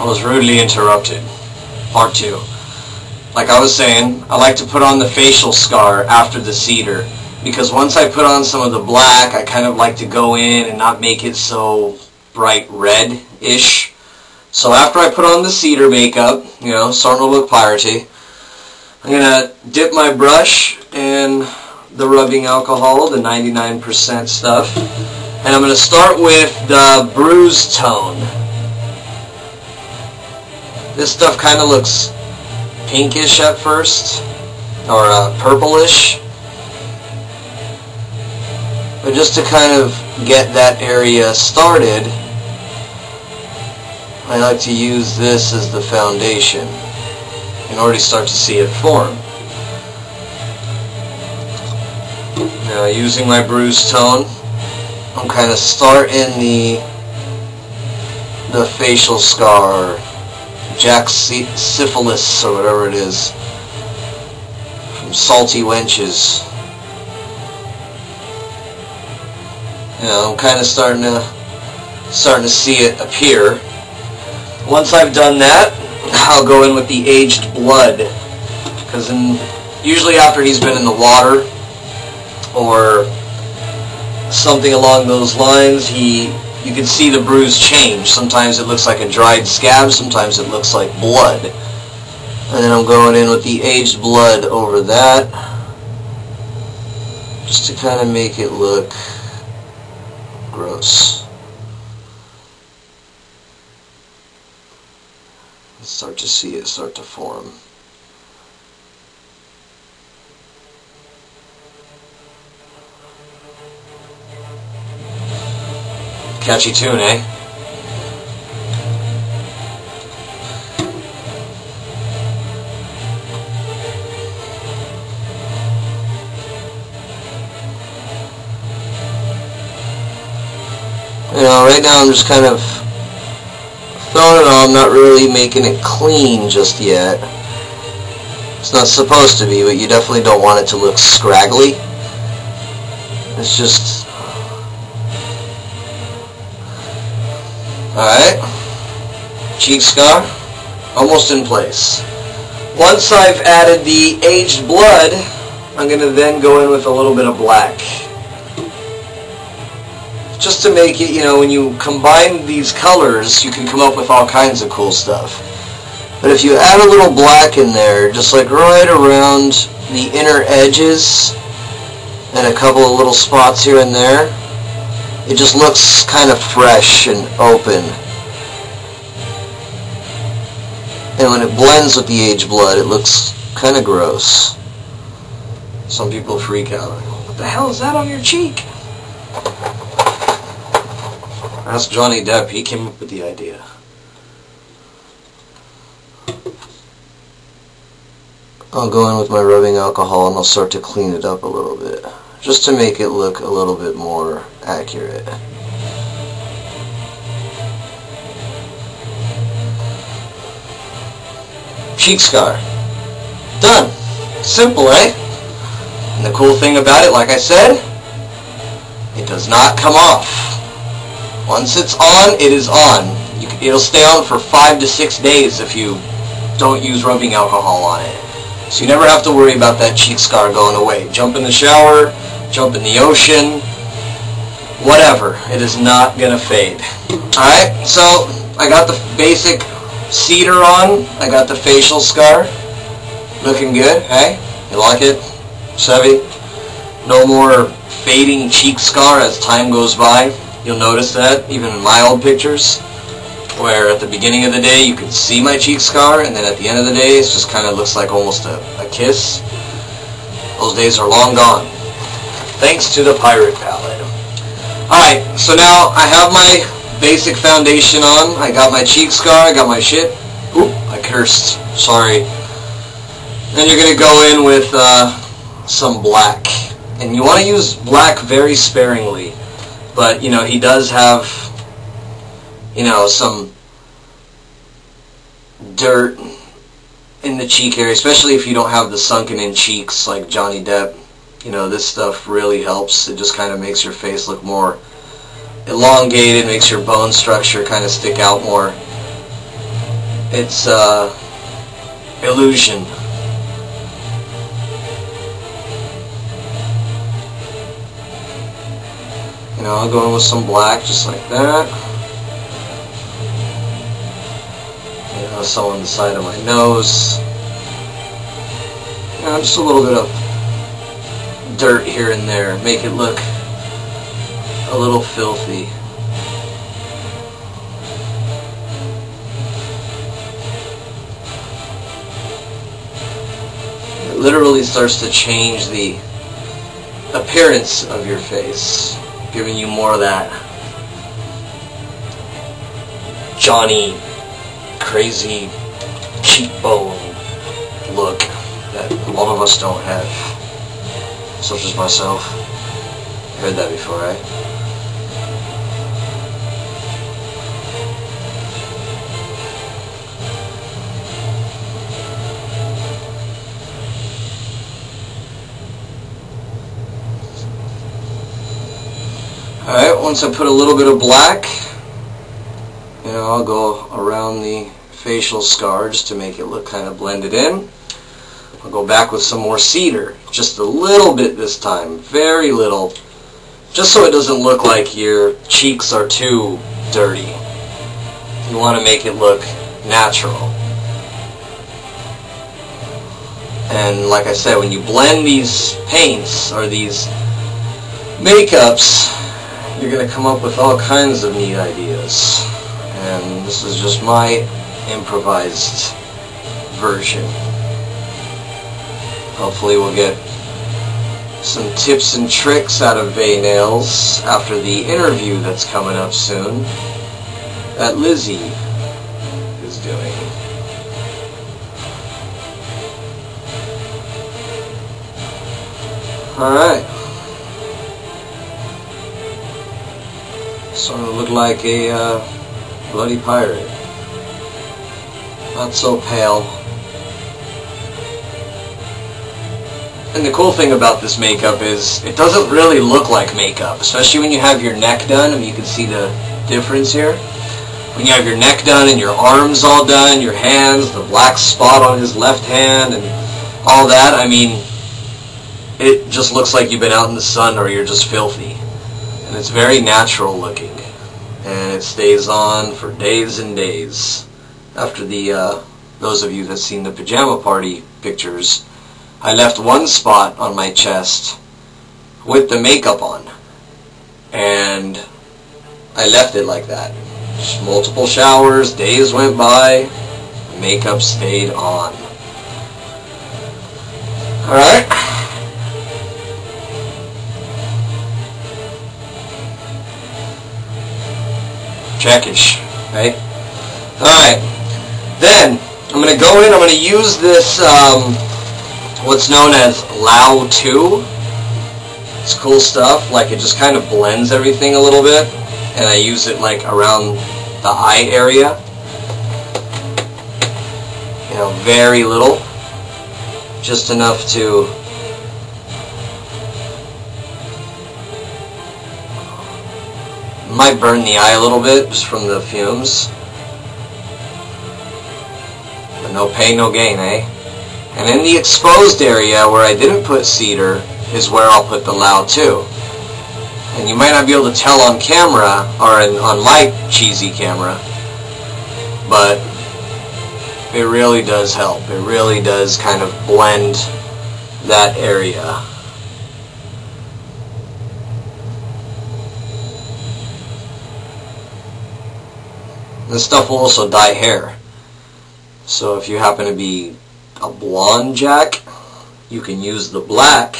I was rudely interrupted. Part 2. Like I was saying, I like to put on the facial scar after the cedar, because once I put on some of the black, I kind of like to go in and not make it so bright red-ish. So after I put on the cedar makeup, you know, starting to look piratey, I'm going to dip my brush in the rubbing alcohol, the 99% stuff, and I'm going to start with the bruise tone. This stuff kind of looks pinkish at first, or purplish, but just to kind of get that area started, I like to use this as the foundation. You can already start to see it form. Now, using my bruise tone, I'm kind of starting the facial scar, Jack syphilis or whatever it is, from salty wenches. You know, I'm kind of starting to see it appear. Once I've done that, I'll go in with the aged blood, because usually after he's been in the water or something along those lines, you can see the bruise change. Sometimes it looks like a dried scab, sometimes it looks like blood. And then I'm going in with the aged blood over that, just to kind of make it look gross. Start to see it start to form. Catchy tune, eh? You know, right now I'm just kind of throwing it on. I'm not really making it clean just yet. It's not supposed to be, but you definitely don't want it to look scraggly. It's just... Alright. Cheek scar. Almost in place. Once I've added the aged blood, I'm going to then go in with a little bit of black. Just to make it, you know, when you combine these colors, you can come up with all kinds of cool stuff. But if you add a little black in there, just like right around the inner edges, and a couple of little spots here and there, it just looks kind of fresh and open. And when it blends with the aged blood, it looks kind of gross. Some people freak out. What the hell is that on your cheek? Ask Johnny Depp, he came up with the idea. I'll go in with my rubbing alcohol and I'll start to clean it up a little bit, just to make it look a little bit more accurate. Cheek scar. Done. Simple, eh? And the cool thing about it, like I said, it does not come off. Once it's on, it is on. It'll stay on for 5 to 6 days if you don't use rubbing alcohol on it. So you never have to worry about that cheek scar going away. Jump in the shower, jump in the ocean, whatever. It is not going to fade. Alright, so I got the basic cedar on. I got the facial scar. Looking good, hey? You like it? Chevy? No more fading cheek scar as time goes by. You'll notice that even in my old pictures, where at the beginning of the day you can see my cheek scar, and then at the end of the day it just kind of looks like almost a kiss. Those days are long gone, thanks to the pirate palette. Alright, so now I have my basic foundation on. I got my cheek scar, I got my shit. Oop, I cursed, sorry. Then you're going to go in with some black. And you want to use black very sparingly. But, you know, he does have, you know, some dirt in the cheek area, especially if you don't have the sunken in cheeks like Johnny Depp. You know, this stuff really helps. It just kind of makes your face look more elongated, makes your bone structure kind of stick out more. It's illusion. You know, I'll go in with some black just like that. You know, some on the side of my nose. You know, just a little bit of dirt here and there. Make it look a little filthy. It literally starts to change the appearance of your face, giving you more of that Johnny crazy cheekbone look that a lot of us don't have, such as myself. Heard that before, right? Alright, once I put a little bit of black, you know, I'll go around the facial scar just to make it look kind of blended in. I'll go back with some more cedar, just a little bit this time, very little, just so it doesn't look like your cheeks are too dirty. You want to make it look natural. And like I said, when you blend these paints or these makeups, you're going to come up with all kinds of neat ideas. And this is just my improvised version. Hopefully we'll get some tips and tricks out of Bay Nails after the interview that's coming up soon that Lizzie is doing. Alright. Starting to look like a bloody pirate. Not so pale. And the cool thing about this makeup is it doesn't really look like makeup, especially when you have your neck done. I mean, you can see the difference here. When you have your neck done and your arms all done, your hands, the black spot on his left hand and all that, I mean, it just looks like you've been out in the sun or you're just filthy. And it's very natural looking. And it stays on for days and days. After the, those of you that's seen the pajama party pictures, I left one spot on my chest with the makeup on. And I left it like that. Just multiple showers, days went by, the makeup stayed on. Alright. Checkish, right? Alright. Then, I'm going to go in, I'm going to use this, what's known as Lao 2. It's cool stuff, like it just kind of blends everything a little bit, and I use it like around the eye area. You know, very little, just enough to might burn the eye a little bit just from the fumes, but no pain, no gain, eh? And in the exposed area where I didn't put cedar is where I'll put the Lao 2. And you might not be able to tell on camera, or on my cheesy camera, but it really does help. It really does kind of blend that area. This stuff will also dye hair. So if you happen to be a blonde jack, you can use the black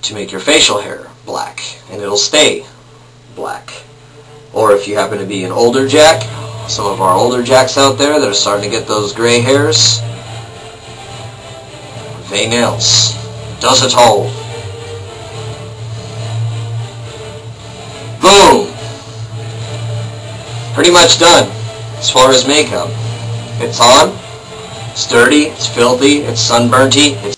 to make your facial hair black, and it'll stay black. Or if you happen to be an older jack, some of our older jacks out there that are starting to get those gray hairs, Bay Nails does it all. Boom! Pretty much done as far as makeup. It's on. It's dirty, it's filthy, it's sunburnty, it's